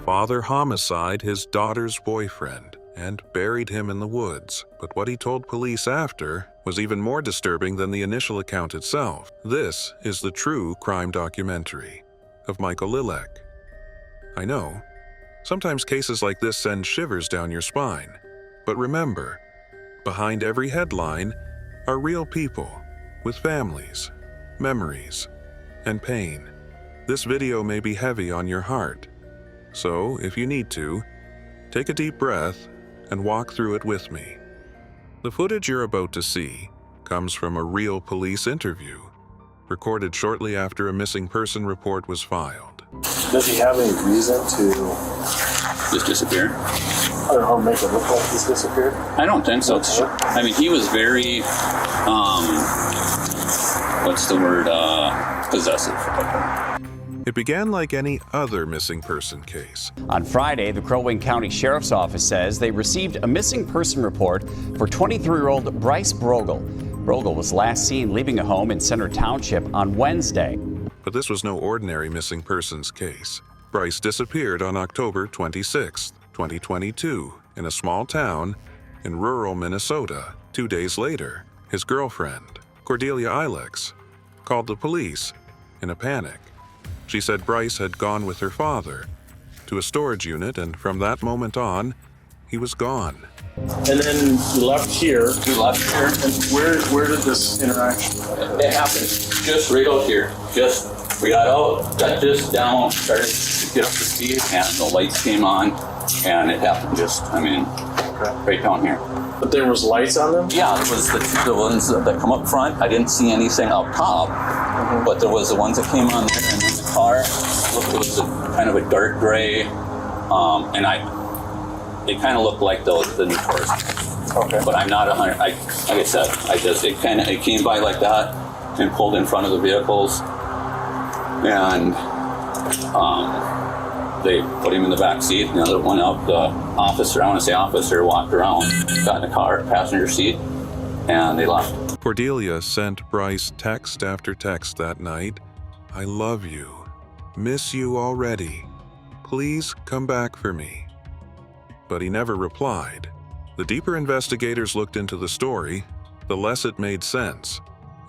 father homicide his daughter's boyfriend and buried him in the woods. But what he told police after was even more disturbing than the initial account itself. This is the true crime documentary of Michael Lilek. I know, sometimes cases like this send shivers down your spine. But remember, behind every headline are real people with families, memories, and pain. This video may be heavy on your heart, so if you need to, take a deep breath and walk through it with me. The footage you're about to see comes from a real police interview, recorded shortly after a missing person report was filed. Does he have any reason to just disappear? I don't know, make it look like he's disappeared? I don't think so. I mean, he was very, possessive. It began like any other missing person case. On Friday, the Crow Wing County Sheriff's Office says they received a missing person report for 23-year-old Bryce Brogle. Brogle was last seen leaving a home in Center Township on Wednesday. But this was no ordinary missing persons case. Bryce disappeared on October 26, 2022, in a small town in rural Minnesota. 2 days later, his girlfriend, Cordelia Ilex, called the police in a panic. She said Bryce had gone with her father to a storage unit, and from that moment on, he was gone. And then you left here. We left here. And where did this interaction happen? It happened just right out here. We got out, got just down, started to get up to speed, and the lights came on, and it happened right down here. But there was lights on them? Yeah, it was the ones that come up front. I didn't see anything up top, but there was the ones that came on there, and then the car, it was kind of a dark gray, and it kind of looked like the new Taurus. Okay. But I'm not 100. Like I said, it came by like that and pulled in front of the vehicles, and they put him in the back seat. And the other one up, the officer, walked around, got in the car, passenger seat, and they left. Cordelia sent Bryce text after text that night. "I love you. Miss you already. Please come back for me." But he never replied. The deeper investigators looked into the story, the less it made sense,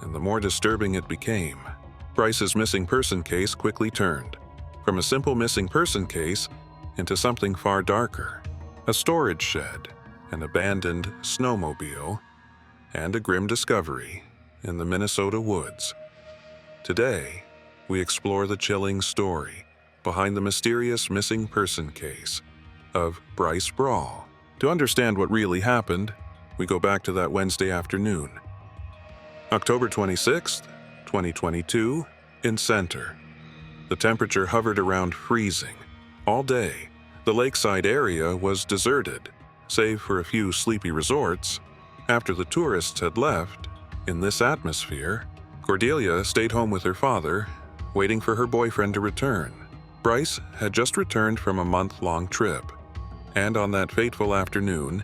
and the more disturbing it became. Bryce's missing person case quickly turned from a simple missing person case into something far darker. A storage shed, an abandoned snowmobile, and a grim discovery in the Minnesota woods. Today, we explore the chilling story behind the mysterious missing person case of Bryce Brogle. To understand what really happened, we go back to that Wednesday afternoon. October 26th, 2022, in Center. The temperature hovered around freezing. All day, the lakeside area was deserted, save for a few sleepy resorts. After the tourists had left, in this atmosphere, Cordelia stayed home with her father, waiting for her boyfriend to return. Bryce had just returned from a month-long trip, and on that fateful afternoon,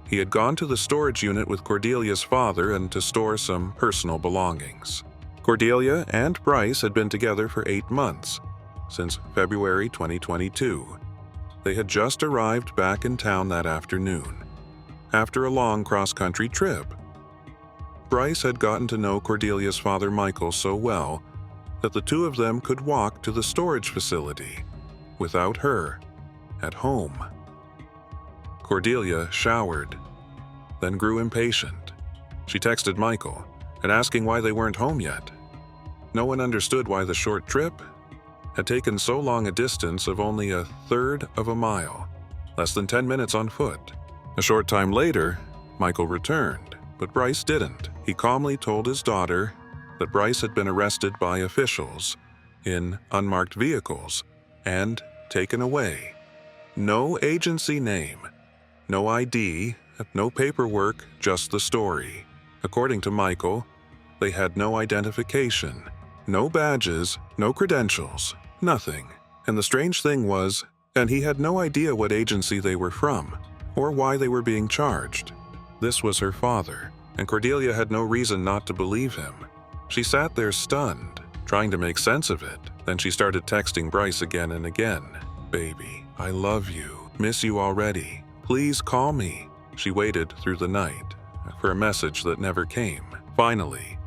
he had gone to the storage unit with Cordelia's father and to store some personal belongings. Cordelia and Bryce had been together for 8 months, since February 2022. They had just arrived back in town that afternoon, after a long cross-country trip. Bryce had gotten to know Cordelia's father Michael so well that the two of them could walk to the storage facility without her at home. Cordelia showered, then grew impatient. She texted Michael and asking why they weren't home yet. No one understood why the short trip had taken so long a distance of only a third of a mile, less than 10 minutes on foot. A short time later, Michael returned, but Bryce didn't. He calmly told his daughter that Bryce had been arrested by officials in unmarked vehicles and taken away. No agency name, no ID, no paperwork, just the story. According to Michael, they had no identification, no badges, no credentials, nothing. And the strange thing was, and he had no idea what agency they were from or why they were being charged. This was her father, and Cordelia had no reason not to believe him. She sat there stunned, trying to make sense of it. Then she started texting Bryce again and again. "Baby, I love you. Miss you already. Please call me. She waited through the night for a message that never came. Finally,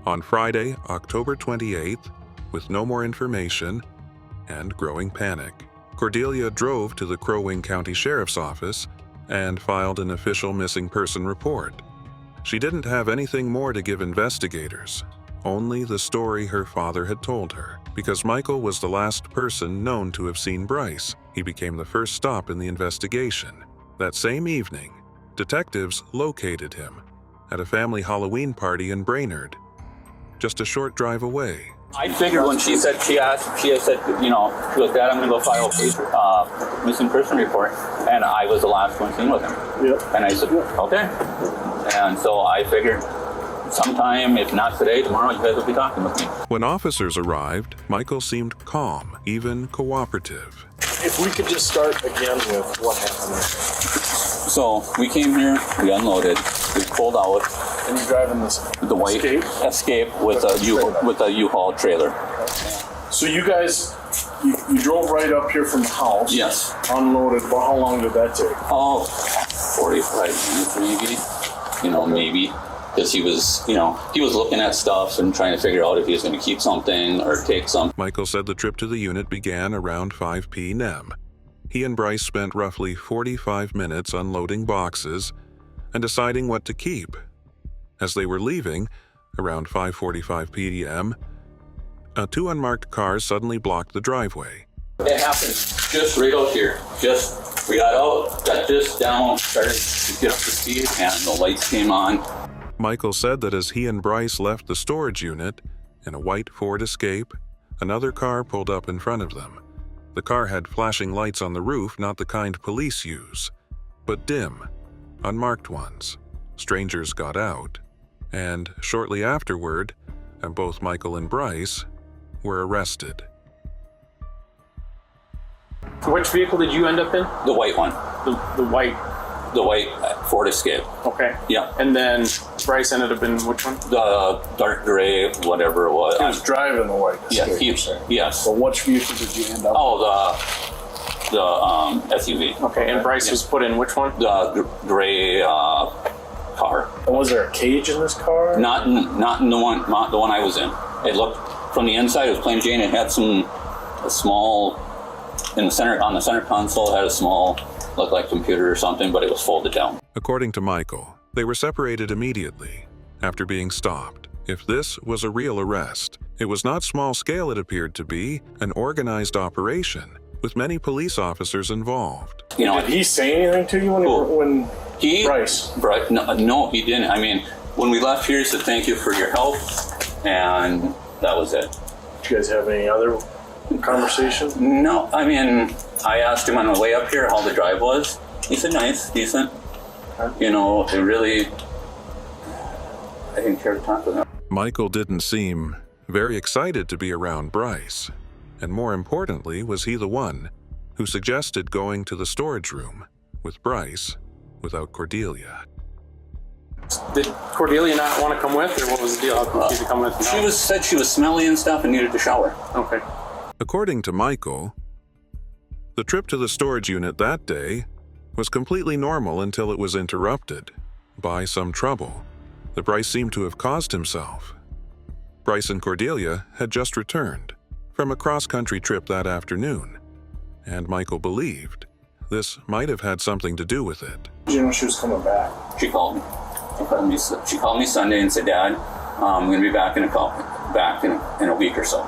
on Friday, October 28th, with no more information and growing panic, Cordelia drove to the Crow Wing County Sheriff's Office and filed an official missing person report. She didn't have anything more to give investigators, only the story her father had told her. Because Michael was the last person known to have seen Bryce, he became the first stop in the investigation. That same evening, detectives located him at a family Halloween party in Brainerd, just a short drive away. I figured when she said, she had said, she goes, Dad, I'm going to go file a missing person report. And I was the last one seen with him. Yep. And I said, okay. And so I figured sometime, if not today, tomorrow, you guys will be talking with me. When officers arrived, Michael seemed calm, even cooperative. If we could just start again with what happened. So we came here, we unloaded, we pulled out. And you're driving this The white Escape with a U-Haul trailer. So you guys, you drove right up here from the house. Yes. Unloaded. Well, how long did that take? Oh, 45 minutes maybe. Maybe. Because he was looking at stuff and trying to figure out if he was going to keep something or take something. Michael said the trip to the unit began around 5 p.m. He and Bryce spent roughly 45 minutes unloading boxes and deciding what to keep. As they were leaving, around 5:45 p.m., two unmarked cars suddenly blocked the driveway. It happened just right out here. We got out, got this down, started to get up to speed, and the lights came on. Michael said that as he and Bryce left the storage unit in a white Ford Escape, another car pulled up in front of them. The car had flashing lights on the roof, not the kind police use, but dim, unmarked ones. Strangers got out, and shortly afterward, both Michael and Bryce were arrested. Which vehicle did you end up in? The white one. The white. The white Ford Escape. Okay. Yeah. And then Bryce ended up in which one? The dark gray, whatever it was. He was driving the white Escape. Yes. So which vehicle did you end up? Oh, the SUV. Okay. And Bryce was put in which one? The gray car. And was there a cage in this car? Not in the one I was in. It looked from the inside. It was plain Jane. It had a small in the center on the center console. It had a small. Looked like computer or something, but it was folded down. According to Michael, they were separated immediately after being stopped. If this was a real arrest, it was not small scale. It appeared to be an organized operation with many police officers involved. Did he say anything to you when Bryce? No, he didn't. I mean, when we left here, he said thank you for your help, and that was it. Did you guys have any other conversation? No, I mean, I asked him on the way up here how the drive was. He said nice, decent. It really, I didn't care to talk with him. Michael didn't seem very excited to be around Bryce, and more importantly, was he the one who suggested going to the storage room with Bryce without Cordelia. Did Cordelia not want to come with, or what was the deal? How come she come with? Said she was smelly and stuff and needed to shower. Okay. According to Michael, the trip to the storage unit that day was completely normal until it was interrupted by some trouble that Bryce seemed to have caused himself. Bryce and Cordelia had just returned from a cross-country trip that afternoon, and Michael believed this might have had something to do with it. Did you know she was coming back? She called me. She called me Sunday and said, Dad, I'm going to be back in a week or so.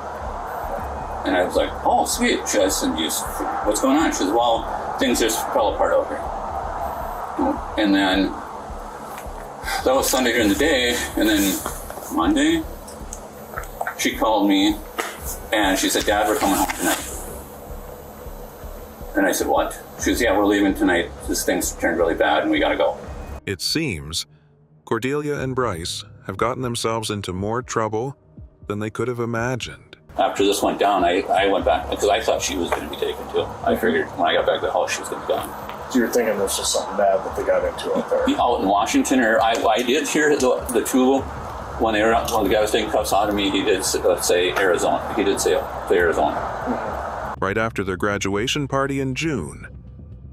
And I was like, oh, sweet. She said, what's going on? She said, well, things just fell apart out here. And then that was Sunday during the day. And then Monday, she called me and she said, Dad, we're coming home tonight. And I said, what? She said, yeah, we're leaving tonight. This thing's turned really bad and we got to go. It seems Cordelia and Bryce have gotten themselves into more trouble than they could have imagined. After this went down, I went back because I thought she was going to be taken too. I figured when I got back to the house, she was going to be gone. So you're thinking this was something bad that they got into out there? Out in Washington, or I did hear the two when the guy was taking cuffs out of me. He did say Arizona. He did say Arizona. Right after their graduation party in June,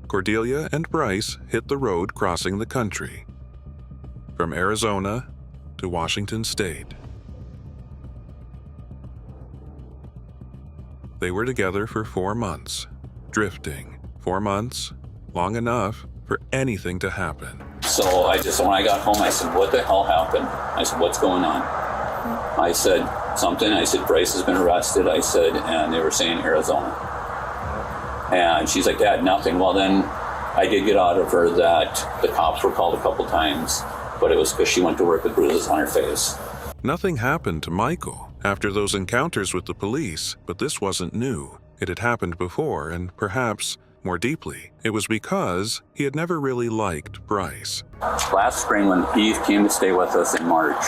Cordelia and Bryce hit the road crossing the country, from Arizona to Washington State. They were together for 4 months, drifting. 4 months, long enough for anything to happen. So when I got home, I said, what the hell happened? I said, what's going on? I said something. I said, Bryce has been arrested. I said, and they were saying Arizona. And she's like, Dad, nothing. Well, then I did get out of her that the cops were called a couple times, but it was because she went to work with bruises on her face. Nothing happened to Michael after those encounters with the police, but this wasn't new. It had happened before, and perhaps more deeply, it was because he had never really liked Bryce. Last spring, when he came to stay with us in March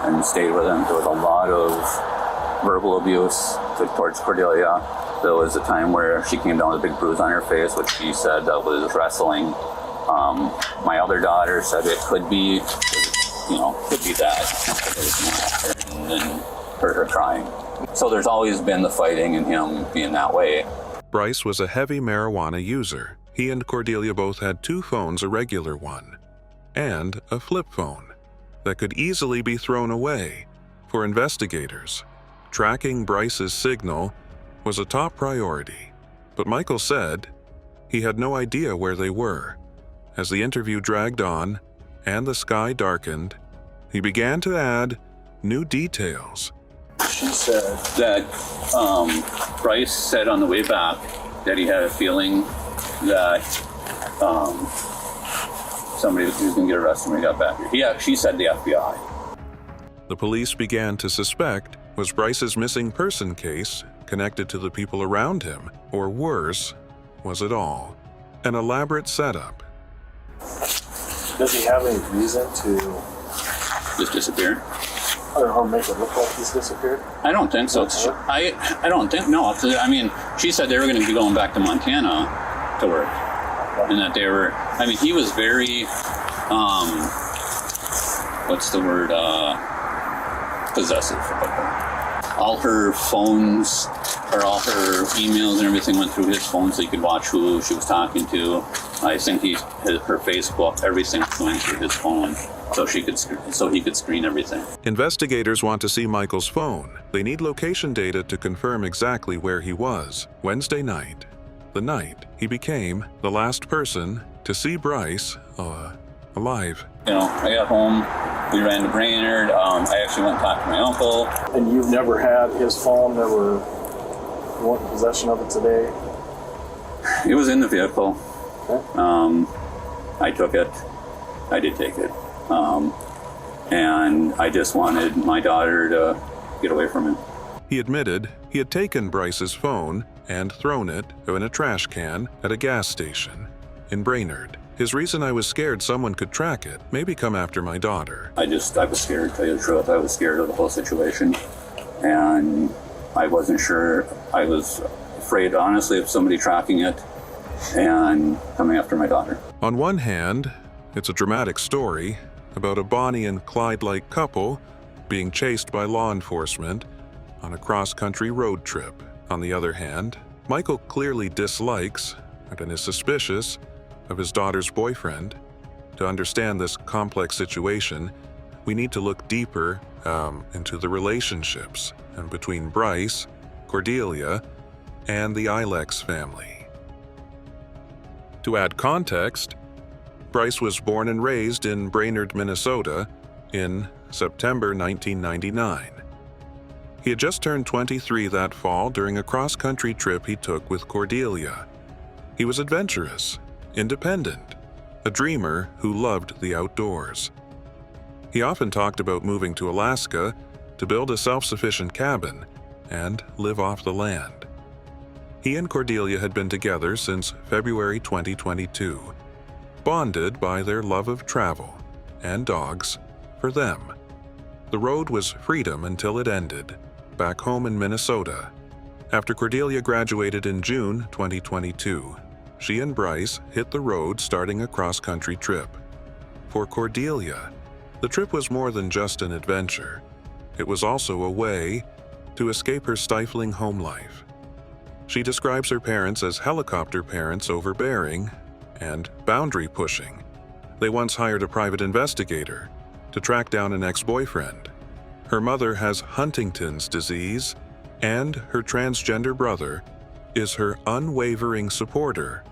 and stayed with him, there was a lot of verbal abuse towards Cordelia. There was a time where she came down with a big bruise on her face, which she said was wrestling. My other daughter said it could be that. And then heard her crying. So there's always been the fighting and him being that way. Bryce was a heavy marijuana user. He and Cordelia both had 2 phones, a regular one, and a flip phone that could easily be thrown away. For investigators, tracking Bryce's signal was a top priority, but Michael said he had no idea where they were. As the interview dragged on and the sky darkened, he began to add new details. She said That Bryce said on the way back that he had a feeling that somebody was going to get arrested when he got back here. She said the FBI. The police began to suspect, was Bryce's missing person case connected to the people around him, or worse, was it all an elaborate setup? Does he have any reason to Just disappeared. or make it look like he's disappeared? I don't think so. I don't think, no. I mean, she said they were going to be going back to Montana to work. And that they were, I mean, he was very, what's the word, possessive. All her phones, or all her emails and everything went through his phone so he could watch who she was talking to. I think her Facebook, everything went through his phone. So he could screen everything. Investigators want to see Michael's phone. They need location data to confirm exactly where he was. Wednesday night, the night he became the last person to see Bryce alive. I got home, we ran to Brainerd, I actually went and talked to my uncle. And you've never had his phone, you weren't in possession of it today? It was in the vehicle. Okay. I took it. I did take it. And I just wanted my daughter to get away from him. He admitted he had taken Bryce's phone and thrown it in a trash can at a gas station in Brainerd. His reason: I was scared someone could track it, maybe come after my daughter. I was scared, to tell you the truth. I was scared of the whole situation. And I wasn't sure. I was afraid, honestly, of somebody tracking it and coming after my daughter. On one hand, it's a dramatic story about a Bonnie and Clyde-like couple being chased by law enforcement on a cross-country road trip. On the other hand, Michael clearly dislikes and is suspicious of his daughter's boyfriend. To understand this complex situation, we need to look deeper into the relationships between Bryce, Cordelia, and the Ilex family. To add context, Bryce was born and raised in Brainerd, Minnesota in September 1999. He had just turned 23 that fall during a cross-country trip he took with Cordelia. He was adventurous, independent, a dreamer who loved the outdoors. He often talked about moving to Alaska to build a self-sufficient cabin and live off the land. He and Cordelia had been together since February 2022, bonded by their love of travel and dogs for them. The road was freedom until it ended, back home in Minnesota. After Cordelia graduated in June 2022, she and Bryce hit the road, starting a cross-country trip. For Cordelia, the trip was more than just an adventure. It was also a way to escape her stifling home life. She describes her parents as helicopter parents, overbearing and boundary pushing. They once hired a private investigator to track down an ex-boyfriend. Her mother has Huntington's disease, and her transgender brother is her unwavering supporter.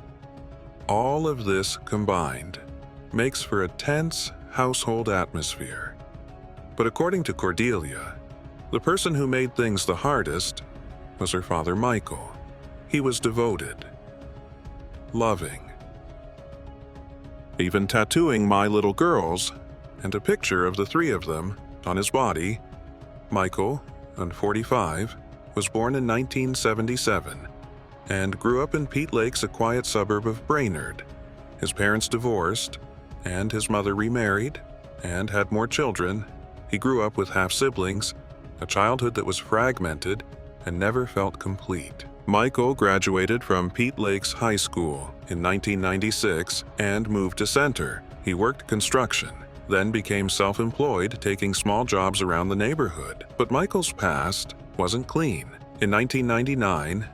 All of this combined makes for a tense household atmosphere. But according to Cordelia, the person who made things the hardest was her father, Michael. He was devoted, loving, even tattooing "My Little Girls" and a picture of the three of them on his body. Michael, 45, was born in 1977 and grew up in Peat Lakes, a quiet suburb of Brainerd. His parents divorced, and his mother remarried and had more children. He grew up with half-siblings, a childhood that was fragmented and never felt complete. Michael graduated from Peat Lakes High School in 1996 and moved to Center. He worked construction, then became self-employed, taking small jobs around the neighborhood. But Michael's past wasn't clean. In 1999,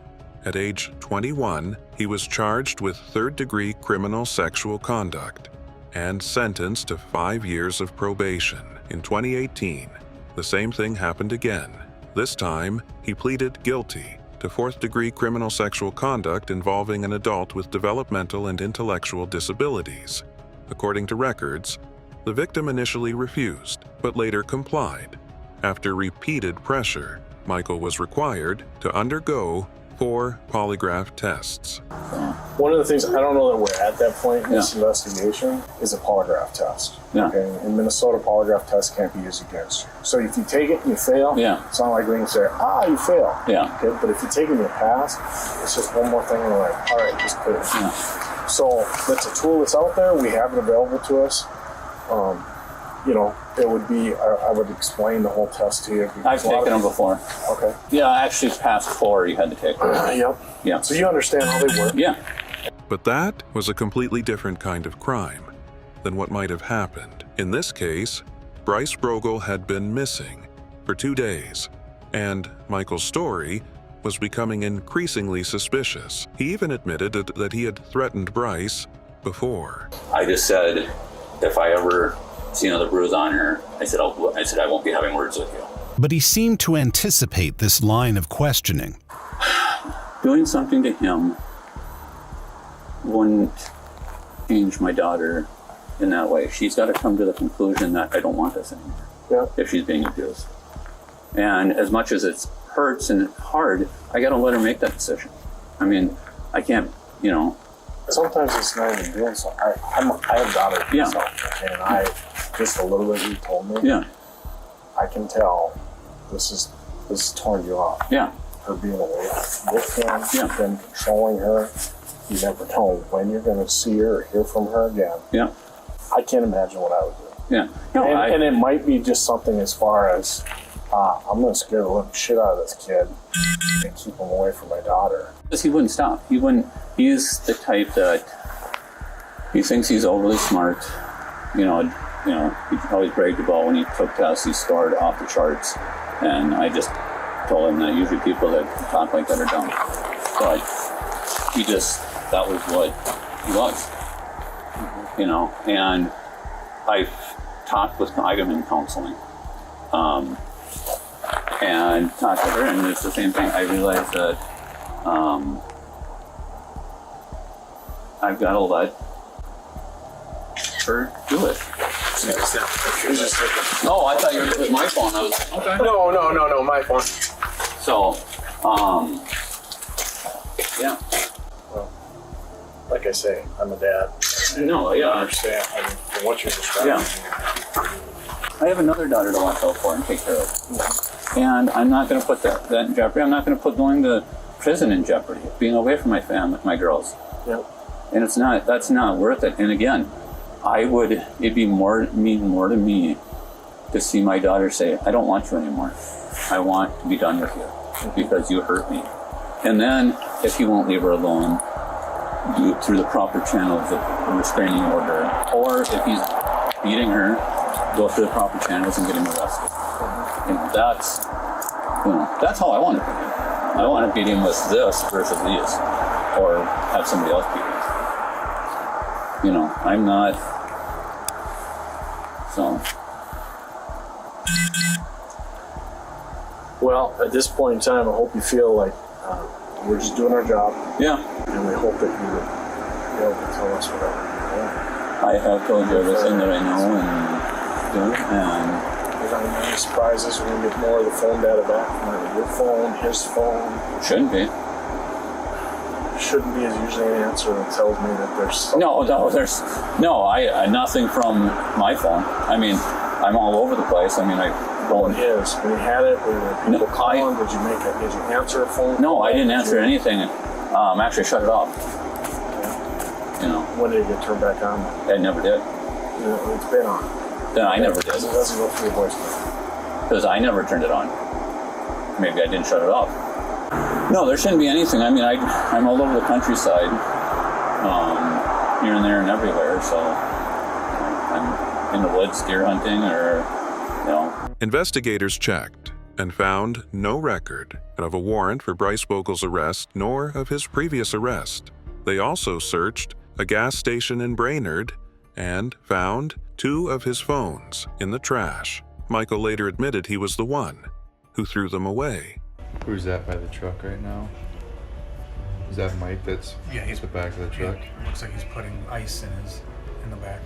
at age 21, he was charged with third-degree criminal sexual conduct and sentenced to 5 years of probation. In 2018, the same thing happened again. This time, he pleaded guilty to fourth-degree criminal sexual conduct involving an adult with developmental and intellectual disabilities. According to records, the victim initially refused, but later complied. After repeated pressure, Michael was required to undergo 4 polygraph tests. One of the things, I don't know that we're at that point in this investigation, is a polygraph test. Yeah. Okay? In Minnesota, polygraph tests can't be used against you. So if you take it and you fail, it's not like we can say, you failed. Yeah. Okay? But if you take it and you pass, it's just one more thing and we're like, all right, just put it. Yeah. So that's a tool that's out there. We have it available to us. It would be, I would explain the whole test to you. I've taken them before. Okay. Yeah, actually past 4 you had to take them. Yep. Yeah. So you understand how they work. Yeah. But that was a completely different kind of crime than what might have happened. In this case, Bryce Brogle had been missing for 2 days, and Michael's story was becoming increasingly suspicious. He even admitted that he had threatened Bryce before. I just said, if I ever see another bruise on her, I said I won't be having words with you. But he seemed to anticipate this line of questioning. Doing something to him wouldn't change my daughter in that way. She's got to come to the conclusion that I don't want this anymore if she's being abused. And as much as it hurts and hard, I got to let her make that decision. I mean, I can't, Sometimes it's not even doing so. I have daughters myself, and just a little bit you told me. Yeah. I can tell this is torn you off. Yeah. Her being away with him, him controlling her. You never know when you're going to see her or hear from her again. Yeah. I can't imagine what I would do. Yeah. No, and it might be just something as far as I'm going to scare the living shit out of this kid and keep him away from my daughter. Because he wouldn't stop. He's the type that he thinks he's overly smart. He always bragged about when he took tests, he scored off the charts. And I just told him that usually people that talk like that are dumb. But that was what he was. And I've talked with, I've been in counseling. And talked to her, and it's the same thing. I realized that I've got to let her do it. No, I thought you were with my phone. I was okay. No, my phone. So, yeah. Well, like I say, I'm a dad. No, yeah. I understand. I mean, from what you're describing. Yeah. I have another daughter to watch out for and take care of. And I'm not going to put that in jeopardy. I'm not going to put going to prison in jeopardy. Being away from my family, my girls. Yep. And that's not worth it. And again, it'd mean more to me to see my daughter say, I don't want you anymore. I want to be done with you because you hurt me. And then if he won't leave her alone, do it through the proper channels of restraining order. Or if he's beating her, go through the proper channels and get him arrested. And that's how I want it to be. I want to beat him with this versus these, or have somebody else beat him. You know, I'm not. So. Well, at this point in time, I hope you feel like we're just doing our job. Yeah. And we hope that you would be able to tell us whatever you know. I have told you everything that I know and There's not any surprises when we get more of the phone data back from your phone, his phone. shouldn't be. Shouldn't be is usually an answer that tells me that there's something. There's nothing from my phone. I mean, I'm all over the place. I mean, I don't. His. When you had it, were people calling? Did you answer a phone? No, I didn't answer anything. Actually shut it off. You know. When did it get turned back on? I never did. It's been on. Then I never did. It doesn't go through your voicemail. Because I never turned it on. Maybe I didn't shut it off. No, there shouldn't be anything. I mean, I'm all over the countryside, here and there and everywhere. So I'm in the woods, deer hunting, or you know. Investigators checked and found no record of a warrant for Bryce Brogle's arrest nor of his previous arrest. They also searched a gas station in Brainerd and found 2 of his phones in the trash. Michael later admitted he was the one who threw them away. Who's that by the truck right now? Is that Mike that's he's at the back of the truck? Yeah, looks like he's putting ice in the back.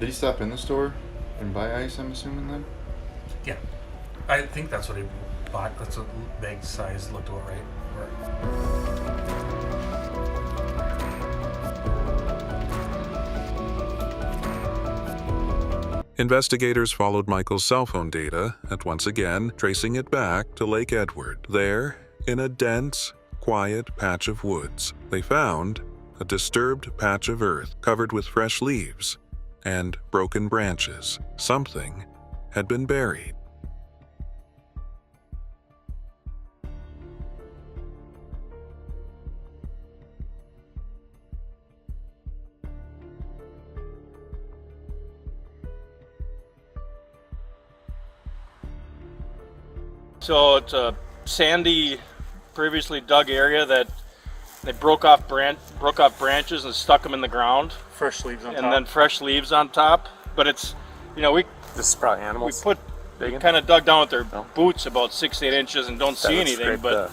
Did he stop in the store and buy ice, I'm assuming then? Yeah. I think that's what he bought. That's what bag size looked about right. Investigators followed Michael's cell phone data and once again tracing it back to Lake Edward. There, in a dense, quiet patch of woods, they found a disturbed patch of earth covered with fresh leaves and broken branches. Something had been buried. So it's a sandy, previously dug area that they broke off branches and stuck them in the ground. Fresh leaves on top. And then fresh leaves on top. But it's, This is probably animals. we kind of dug down with their boots about 6 to 8 inches and don't see anything. But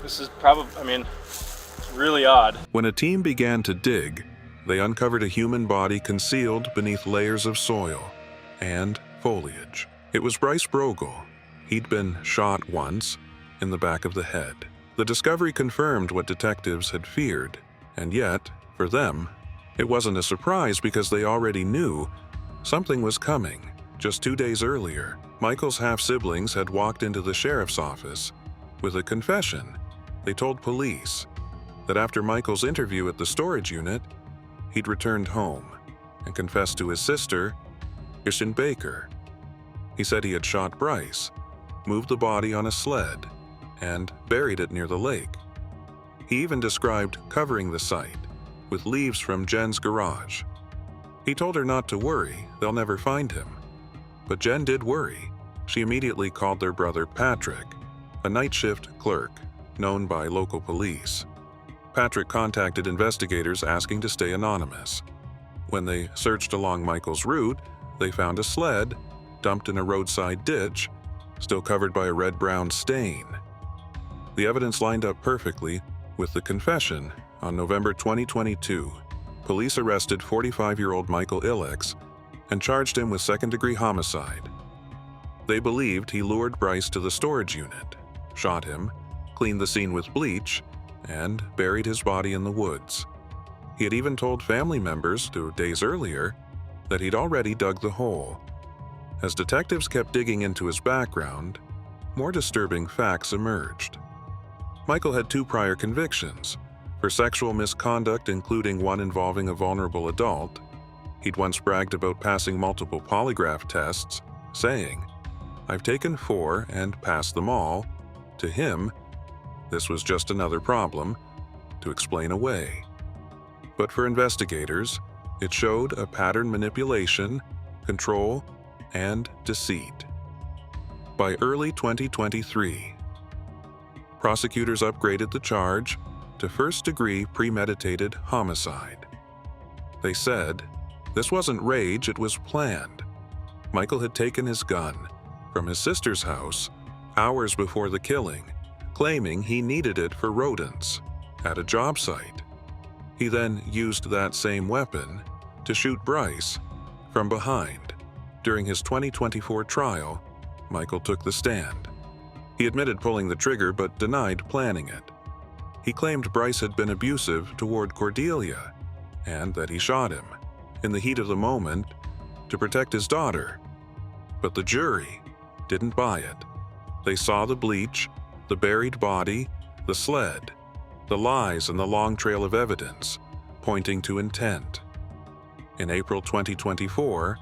this is probably, it's really odd. When a team began to dig, they uncovered a human body concealed beneath layers of soil and foliage. It was Bryce Brogle. He'd been shot once in the back of the head. The discovery confirmed what detectives had feared, and yet, for them, it wasn't a surprise because they already knew something was coming. Just 2 days earlier, Michael's half-siblings had walked into the sheriff's office with a confession. They told police that after Michael's interview at the storage unit, he'd returned home and confessed to his sister, Kirsten Baker. He said he had shot Bryce, moved the body on a sled, and buried it near the lake. He even described covering the site with leaves from Jen's garage. He told her not to worry, they'll never find him. But Jen did worry. She immediately called their brother Patrick, a night shift clerk known by local police. Patrick contacted investigators asking to stay anonymous. When they searched along Michael's route, they found a sled dumped in a roadside ditch, still covered by a red-brown stain. The evidence lined up perfectly with the confession. On November 2022, police arrested 45-year-old Michael Ilex and charged him with second-degree homicide. They believed he lured Bryce to the storage unit, shot him, cleaned the scene with bleach, and buried his body in the woods. He had even told family members 2 days earlier that he'd already dug the hole. As detectives kept digging into his background, more disturbing facts emerged. Michael had 2 prior convictions for sexual misconduct, including one involving a vulnerable adult. He'd once bragged about passing multiple polygraph tests, saying, "I've taken 4 and passed them all." To him, this was just another problem to explain away. But for investigators, it showed a pattern: manipulation, control, and deceit. by early 2023. Prosecutors upgraded the charge to first-degree premeditated homicide. They said, this wasn't rage, it was planned. Michael had taken his gun from his sister's house hours before the killing, claiming he needed it for rodents at a job site. He then used that same weapon to shoot Bryce from behind. During his 2024 trial, Michael took the stand. He admitted pulling the trigger but denied planning it. He claimed Bryce had been abusive toward Cordelia and that he shot him in the heat of the moment to protect his daughter. But the jury didn't buy it. They saw the bleach, the buried body, the sled, the lies, and the long trail of evidence pointing to intent. In April 2024,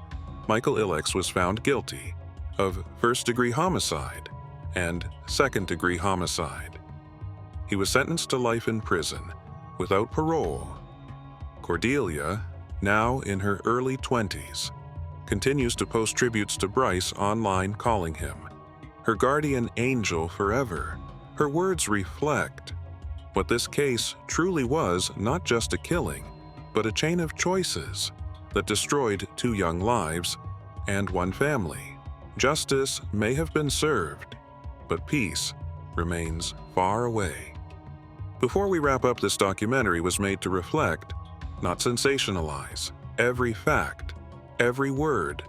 Michael Ilex was found guilty of first-degree homicide and second-degree homicide. He was sentenced to life in prison without parole. Cordelia, now in her early 20s, continues to post tributes to Bryce online, calling him her guardian angel forever. Her words reflect what this case truly was, not just a killing, but a chain of choices that destroyed 2 young lives and 1 family. Justice may have been served, but peace remains far away. Before we wrap up, this documentary was made to reflect, not sensationalize. Every fact, every word,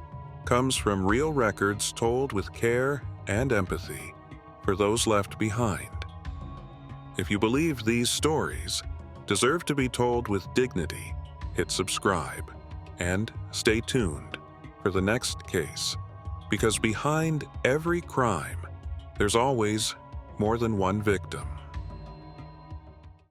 comes from real records told with care and empathy for those left behind. If you believe these stories deserve to be told with dignity, hit subscribe and stay tuned for the next case, because behind every crime, there's always more than one victim.